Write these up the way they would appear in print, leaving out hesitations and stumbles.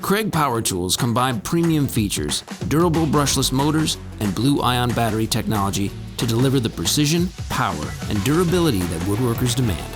Kreg power tools combine premium features, durable brushless motors, and blue-ion battery technology to deliver the precision, power, and durability that woodworkers demand.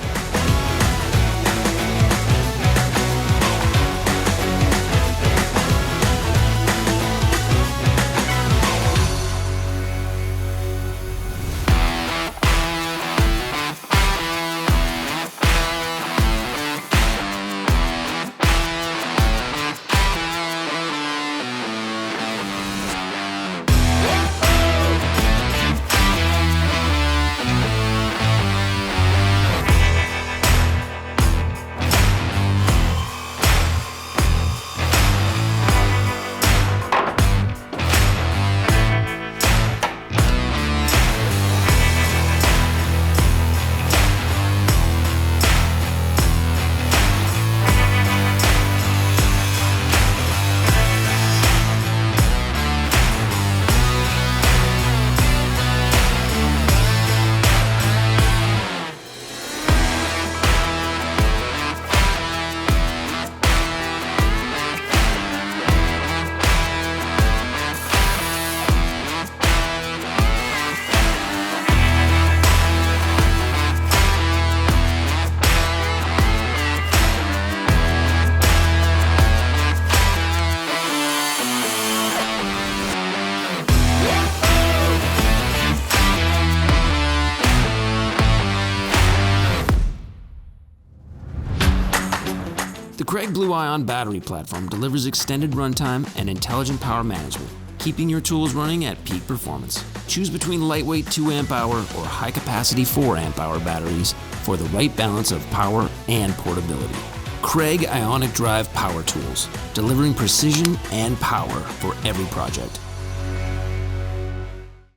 The Kreg Blue-Ion battery platform delivers extended runtime and intelligent power management, keeping your tools running at peak performance. Choose between lightweight 2 amp hour or high-capacity 4 amp hour batteries for the right balance of power and portability. Kreg Ionic Drive power tools, delivering precision and power for every project.